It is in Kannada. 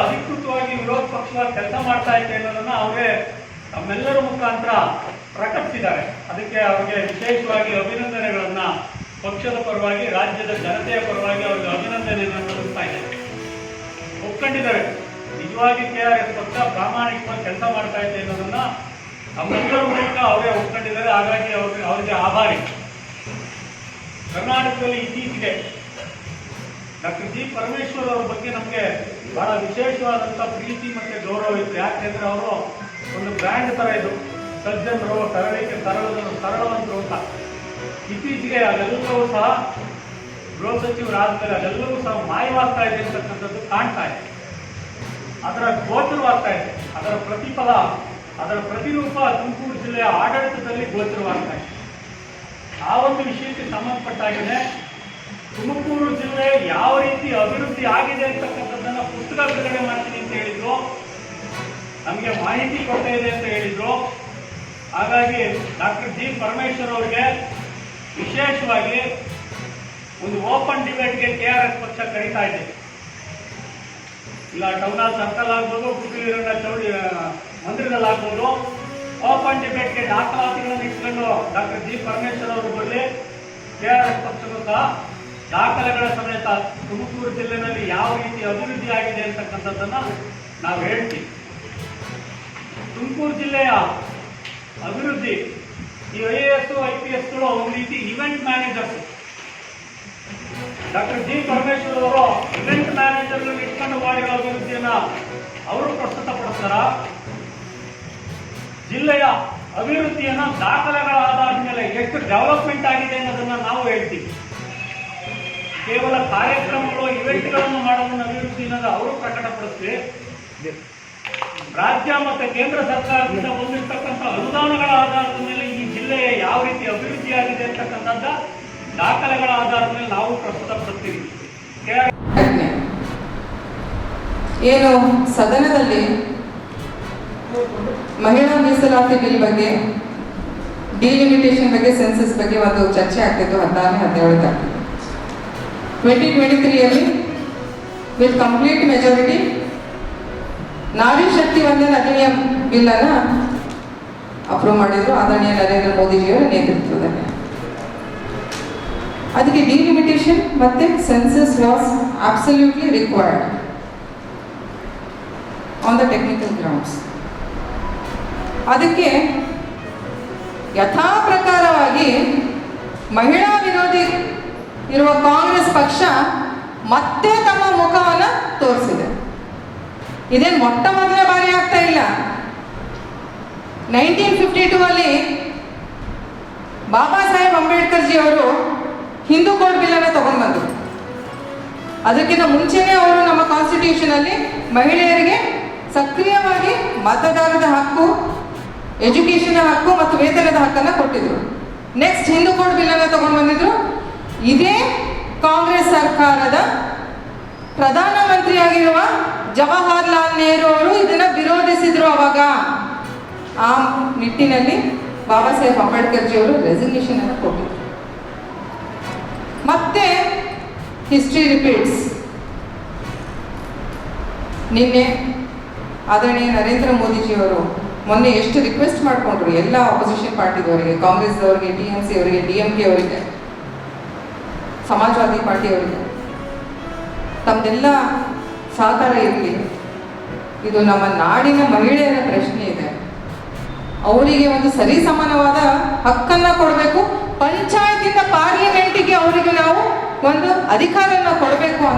ಅಧಿಕೃತವಾಗಿ ವಿರೋಧ ಪಕ್ಷವಾಗಿ ಕೆಲಸ ಮಾಡ್ತಾ ಇದೆ ಅನ್ನೋದನ್ನ ಅವರೇ ತಮ್ಮೆಲ್ಲರ ಮುಖಾಂತರ ಪ್ರಕಟಿಸಿದ್ದಾರೆ. ಅದಕ್ಕೆ ಅವರಿಗೆ ವಿಶೇಷವಾಗಿ ಅಭಿನಂದನೆಗಳನ್ನ ಪಕ್ಷದ ಪರವಾಗಿ, ರಾಜ್ಯದ ಜನತೆಯ ಪರವಾಗಿ ಅವರಿಗೆ ಅಭಿನಂದನೆಯನ್ನು ಸಲ್ಲಿಸ್ತಾ ಇದ್ದಾರೆ. ಒಪ್ಕೊಂಡಿದ್ದಾರೆ, ನಿಜವಾಗಿ KRS ಪಕ್ಷ ಪ್ರಾಮಾಣಿಕವಾಗಿ ಕೆಲಸ ಮಾಡ್ತಾ ಇದೆ ಅನ್ನೋದನ್ನ ನಮ್ಮೆಲ್ಲರ ಮೂಲಕ ಅವರೇ ಒಪ್ಕೊಂಡಿದ್ದಾರೆ. ಹಾಗಾಗಿ ಅವರಿಗೆ ಆಭಾರಿ. ಕರ್ನಾಟಕದಲ್ಲಿ ಇತ್ತೀಚೆಗೆ ಡಾಕ್ಟರ್ ಜಿ ಪರಮೇಶ್ವರ್ ಅವರ ಬಗ್ಗೆ ನಮಗೆ ಬಹಳ ವಿಶೇಷವಾದಂಥ ಪ್ರೀತಿ ಮತ್ತು ಗೌರವ ಇತ್ತು. ಯಾಕೆಂದ್ರೆ ಅವರು ಒಂದು ಬ್ರ್ಯಾಂಡ್ ಥರ ಇದು, ಸಜ್ಜನರು, ಸರಳವಂತರು ಅಂತ. ಇತ್ತೀಚೆಗೆ ಅದೆಲ್ಲವೂ ಸಹ ಗೃಹ ಸಚಿವರಾದ್ಮೇಲೆ ಅದೆಲ್ಲವೂ ಸಹ ಮಾಯವಾಗ್ತಾ ಇದೆ ಅಂತಕ್ಕಂಥದ್ದು ಕಾಣ್ತಾ ಇದೆ. ಅದರ ಗೋಚರವಾಗ್ತಾ ಇದೆ. ಅದರ ಪ್ರತಿಫಲ, ಅದರ ಪ್ರತಿರೂಪ ತುಮಕೂರು ಜಿಲ್ಲೆಯ ಆಡಳಿತದಲ್ಲಿ ಗೋಚರವಾಗ್ತಾ ಇದೆ. ಆ ಒಂದು ವಿಷಯಕ್ಕೆ ಸಂಬಂಧಪಟ್ಟಾಗಿದೆ ತುಮಕೂರು ಜಿಲ್ಲೆ ಯಾವ ರೀತಿ ಅಭಿವೃದ್ಧಿ ಆಗಿದೆ ಅಂತಕ್ಕಂಥದ್ದನ್ನ ಪುಸ್ತಕ ಬಿಡುಗಡೆ ಮಾಡ್ತೀನಿ ಅಂತ ಹೇಳಿದ್ರು. ನಮಗೆ ಮಾಹಿತಿ ಕೊಡ್ತಾ ಇದೆ ಅಂತ ಹೇಳಿದ್ರು. ಹಾಗಾಗಿ ಡಾಕ್ಟರ್ ಜಿ ಪರಮೇಶ್ವರ್ ಅವರಿಗೆ ವಿಶೇಷವಾಗಿ ಒಂದು ಓಪನ್ ಡಿಬೇಟ್ಗೆ KRS ಪಕ್ಷ ಕರೀತಾ ಇದೆ. ಇಲ್ಲ ಟೌನ್ ಹಾಲ್ ಸರ್ಕಲ್ ಆಗ್ಬೋದು, ಕುಟುಂಬ ಚೌಡಿ ಮಂದಿರದಲ್ಲಿ ಆಗ್ಬೋದು, ಓಪನ್ ಡಿಬೇಟ್ಗೆ ದಾಖಲಾತಿಗಳನ್ನು ಇಟ್ಕೊಂಡು ಡಾಕ್ಟರ್ ಜಿ ಪರಮೇಶ್ವರ್ ಅವರು ಬರಲಿ. KRS ಪಕ್ಷಕ್ಕೂ ಸಹ ದಾಖಲೆಗಳ ಸಮೇತ ತುಮಕೂರು ಜಿಲ್ಲೆಯಲ್ಲಿ ಯಾವ ರೀತಿ ಅಭಿವೃದ್ಧಿ ಆಗಿದೆ ಅಂತಕ್ಕಂಥದ್ದನ್ನ ನಾವು ಹೇಳ್ತೀವಿ. ತುಮಕೂರು ಜಿಲ್ಲೆಯ ಅಭಿವೃದ್ಧಿ, ಈ IAS IPSಗಳು ಒಂದು ರೀತಿ event managers. Doctor G Parameshwar ಅವರು ಇವೆಂಟ್ ಮ್ಯಾನೇಜರ್ ಇಟ್ಕೊಂಡು ಮಾಡಿರೋ ಅಭಿವೃದ್ಧಿಯನ್ನ ಅವರು ಪ್ರಸ್ತುತಪಡಿಸ್ತಾರ. ಜಿಲ್ಲೆಯ ಅಭಿವೃದ್ಧಿಯನ್ನ ದಾಖಲೆಗಳ ಆಧಾರದ ಮೇಲೆ ಎಷ್ಟು ಡೆವಲಪ್ಮೆಂಟ್ ಆಗಿದೆ ಅನ್ನೋದನ್ನ ನಾವು ಹೇಳ್ತೀವಿ. ಕೇವಲ ಕಾರ್ಯಕ್ರಮಗಳು, ಇವೆಂಟ್ಗಳನ್ನು ಮಾಡೋದನ್ನ ಅಭಿವೃದ್ಧಿ ಅನ್ನೋದು ಅವರು ಪ್ರಕಟಪಡಿಸ್ತೀವಿ. ರಾಜ್ಯ ಮತ್ತು ಕೇಂದ್ರ ಸರ್ಕಾರದಿಂದ ಬಂದಿರತಕ್ಕಂಥ ಅನುದಾನಗಳ ಆಧಾರದ ಮೇಲೆ ಈ ಜಿಲ್ಲೆಯ ಯಾವ ರೀತಿ ಅಭಿವೃದ್ಧಿ ಆಗಿದೆ ಅಂತಕ್ಕಂಥದ್ದ ದಾಖಲೆಗಳ ಆಧಾರದ ಮೇಲೆ ನಾವು ಪ್ರಸ್ತುತಪಡಿಸ್ತೀವಿ. ಏನು ಸದನದಲ್ಲಿ ಮಹಿಳಾ ಮೀಸಲಾತಿ ಬಿಲ್ ಬಗ್ಗೆ, ಡಿಲಿಮಿಟೇಷನ್ ಬಗ್ಗೆ, ಸೆನ್ಸಸ್ ಬಗ್ಗೆ ಒಂದು ಚರ್ಚೆ ಆಗ್ತಿತ್ತು 16-17 ತಾರೀಕು 2023ಯಲ್ಲಿ with complete majority Nari Shakti Vandana ಅಧಿನಿಯಮ bill ಅನ್ನ ಅಪ್ರೂವ್ ಮಾಡಿದ್ರು ಆದರಣೀಯ ನರೇಂದ್ರ ಮೋದಿಜಿಯವರ ನೇತೃತ್ವದಲ್ಲಿ. ಅದಕ್ಕೆ ಡಿಲಿಮಿಟೇಷನ್ ಮತ್ತೆ census was absolutely required on the technical grounds. ಅದಕ್ಕೆ ಯಥಾ ಪ್ರಕಾರವಾಗಿ ಮಹಿಳಾ ವಿರೋಧಿ ಇರುವ ಕಾಂಗ್ರೆಸ್ ಪಕ್ಷ ಮತ್ತೆ ತಮ್ಮ ಮುಖವನ್ನು ತೋರಿಸಿದೆ. ಇದೇನು ಮೊಟ್ಟ ಮೊದಲನೇ ಬಾರಿ ಆಗ್ತಾ ಇಲ್ಲ. 1952 ಬಾಬಾ ಸಾಹೇಬ್ ಅಂಬೇಡ್ಕರ್ ಜಿ ಅವರು ಹಿಂದೂ ಕೋಡ್ ಬಿಲ್ ಅನ್ನು ತಗೊಂಡು ಬಂದರು. ಅದಕ್ಕಿಂತ ಮುಂಚೆನೇ ಅವರು ನಮ್ಮ ಕಾನ್ಸ್ಟಿಟ್ಯೂಷನ್ ಅಲ್ಲಿ ಮಹಿಳೆಯರಿಗೆ ಸಕ್ರಿಯವಾಗಿ ಮತದಾನದ ಹಕ್ಕು, ಎಜುಕೇಶನ್ ಹಕ್ಕು ಮತ್ತು ವೇತನದ ಹಕ್ಕನ್ನು ಕೊಟ್ಟಿದ್ರು. ನೆಕ್ಸ್ಟ್ ಹಿಂದೂ ಕೋಡ್ ಬಿಲ್ ಅನ್ನು ತಗೊಂಡು ಬಂದಿದ್ರು. ಇದೇ ಕಾಂಗ್ರೆಸ್ ಸರ್ಕಾರದ ಪ್ರಧಾನಮಂತ್ರಿಯಾಗಿರುವ ಜವಾಹರ್ಲಾಲ್ ನೆಹರು ಅವರು ಇದನ್ನ ವಿರೋಧಿಸಿದ್ರು. ಅವಾಗ ಆ ನಿಟ್ಟಿನಲ್ಲಿ ಬಾಬಾ ಸಾಹೇಬ್ ಅಂಬೇಡ್ಕರ್ ಜಿ ಅವರು ರೆಸಿಗ್ನೇಷನ್ ಅನ್ನು ಕೊಟ್ಟಿದ್ರು. ಮತ್ತೆ ಹಿಸ್ಟ್ರಿ ರಿಪೀಟ್ಸ್. ನಿನ್ನೆ ಆದರಣೀಯ ನರೇಂದ್ರ ಮೋದಿಜಿಯವರು ಮೊನ್ನೆ ಎಷ್ಟು ರಿಕ್ವೆಸ್ಟ್ ಮಾಡಿಕೊಂಡ್ರು ಎಲ್ಲ ಅಪೋಸಿಷನ್ ಪಾರ್ಟಿದವರಿಗೆ, ಕಾಂಗ್ರೆಸ್ದವರಿಗೆ, TMC ಅವರಿಗೆ, DMK ಅವರಿಗೆ, ಸಮಾಜವಾದಿ ಪಾರ್ಟಿಯವರಿಗೆ ತಮ್ದೆಲ್ಲ ಸಹಕಾರ ಇರಲಿ. ಇದು ನಮ್ಮ ನಾಡಿನ ಮಹಿಳೆಯರ ಪ್ರಶ್ನೆ ಇದೆ. ಅವರಿಗೆ ಒಂದು ಸರಿ ಸಮಾನವಾದ ಹಕ್ಕನ್ನು ಕೊಡಬೇಕು. ಪಂಚಾಯತಿಂದ ಪಾರ್ಲಿಮೆಂಟಿಗೆ ಅವರಿಗೆ ನಾವು ಒಂದು ಅಧಿಕಾರವನ್ನು ಕೊಡಬೇಕು ಅಂತ